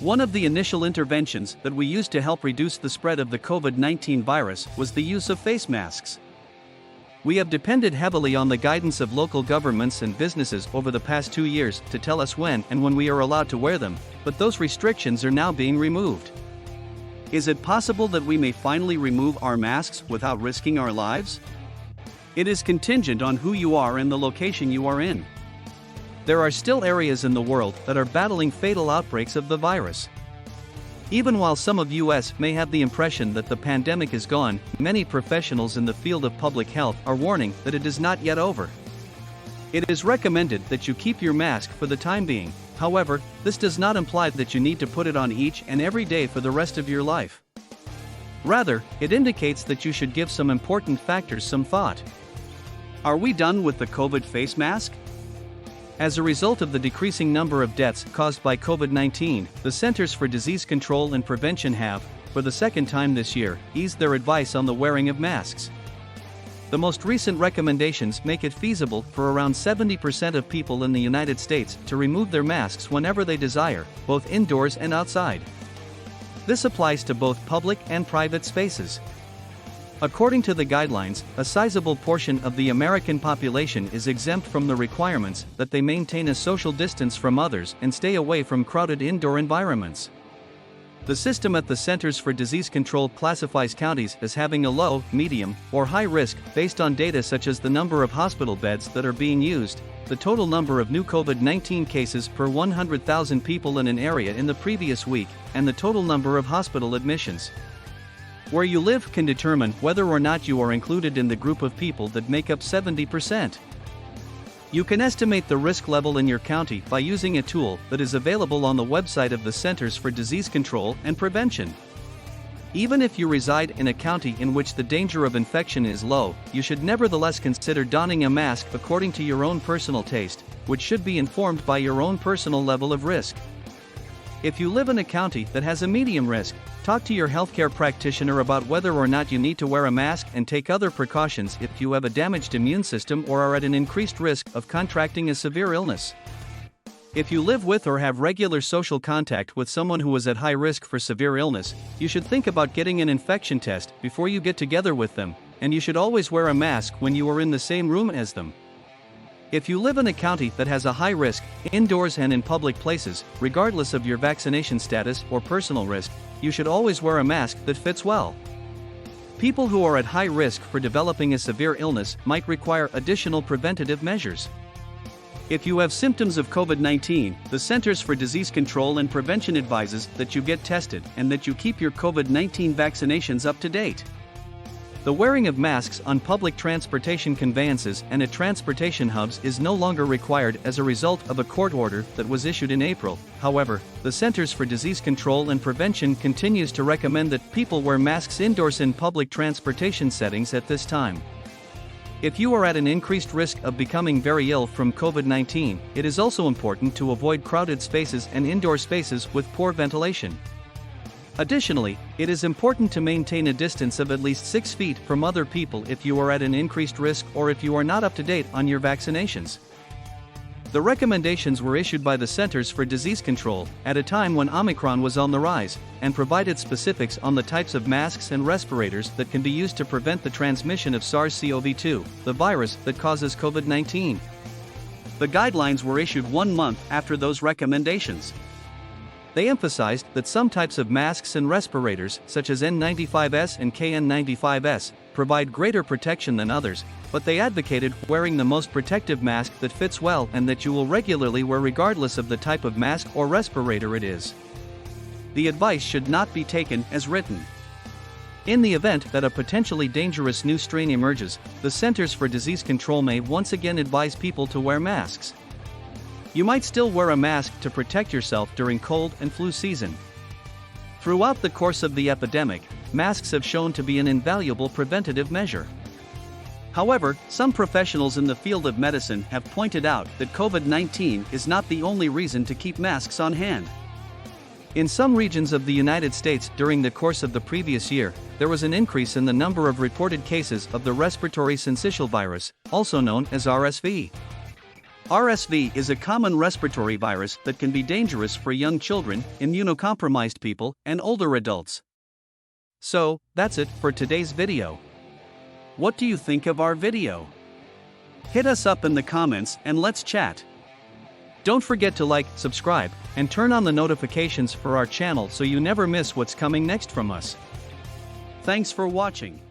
One of the initial interventions that we used to help reduce the spread of the COVID-19 virus was the use of face masks. We have depended heavily on the guidance of local governments and businesses over the past 2 years to tell us when and when we are allowed to wear them, but those restrictions are now being removed. Is it possible that we may finally remove our masks without risking our lives? It is contingent on who you are and the location you are in. There are still areas in the world that are battling fatal outbreaks of the virus. Even while some of us may have the impression that the pandemic is gone, many professionals in the field of public health are warning that it is not yet over. It is recommended that you keep your mask for the time being. However, this does not imply that you need to put it on each and every day for the rest of your life. Rather, it indicates that you should give some important factors some thought. Are we done with the COVID face mask? As a result of the decreasing number of deaths caused by COVID-19, the Centers for Disease Control and Prevention have, for the second time this year, eased their advice on the wearing of masks. The most recent recommendations make it feasible for around 70% of people in the United States to remove their masks whenever they desire, both indoors and outside. This applies to both public and private spaces. According to the guidelines, a sizable portion of the American population is exempt from the requirements that they maintain a social distance from others and stay away from crowded indoor environments. The system at the Centers for Disease Control classifies counties as having a low, medium, or high risk based on data such as the number of hospital beds that are being used, the total number of new COVID-19 cases per 100,000 people in an area in the previous week, and the total number of hospital admissions. Where you live can determine whether or not you are included in the group of people that make up 70%. You can estimate the risk level in your county by using a tool that is available on the website of the Centers for Disease Control and Prevention. Even if you reside in a county in which the danger of infection is low, you should nevertheless consider donning a mask according to your own personal taste, which should be informed by your own personal level of risk. If you live in a county that has a medium risk, talk to your healthcare practitioner about whether or not you need to wear a mask and take other precautions if you have a damaged immune system or are at an increased risk of contracting a severe illness. If you live with or have regular social contact with someone who is at high risk for severe illness, you should think about getting an infection test before you get together with them, and you should always wear a mask when you are in the same room as them. If you live in a county that has a high risk, indoors and in public places, regardless of your vaccination status or personal risk, you should always wear a mask that fits well. People who are at high risk for developing a severe illness might require additional preventative measures. If you have symptoms of COVID-19, the Centers for Disease Control and Prevention advises that you get tested and that you keep your COVID-19 vaccinations up to date. The wearing of masks on public transportation conveyances and at transportation hubs is no longer required as a result of a court order that was issued in April. However, the Centers for Disease Control and Prevention continues to recommend that people wear masks indoors in public transportation settings at this time. If you are at an increased risk of becoming very ill from COVID-19, it is also important to avoid crowded spaces and indoor spaces with poor ventilation. Additionally, it is important to maintain a distance of at least 6 feet from other people if you are at an increased risk or if you are not up to date on your vaccinations. The recommendations were issued by the Centers for Disease Control at a time when Omicron was on the rise, and provided specifics on the types of masks and respirators that can be used to prevent the transmission of SARS-CoV-2, the virus that causes COVID-19. The guidelines were issued 1 month after those recommendations. They emphasized that some types of masks and respirators, such as N95s and KN95s, provide greater protection than others, but they advocated wearing the most protective mask that fits well and that you will regularly wear regardless of the type of mask or respirator it is. The advice should not be taken as written. In the event that a potentially dangerous new strain emerges, the Centers for Disease Control may once again advise people to wear masks. You might still wear a mask to protect yourself during cold and flu season. Throughout the course of the epidemic, masks have shown to be an invaluable preventative measure. However, some professionals in the field of medicine have pointed out that COVID-19 is not the only reason to keep masks on hand. In some regions of the United States during the course of the previous year, there was an increase in the number of reported cases of the respiratory syncytial virus, also known as RSV. RSV is a common respiratory virus that can be dangerous for young children, immunocompromised people, and older adults. So, that's it for today's video. What do you think of our video? Hit us up in the comments and let's chat. Don't forget to like, subscribe, and turn on the notifications for our channel so you never miss what's coming next from us. Thanks for watching.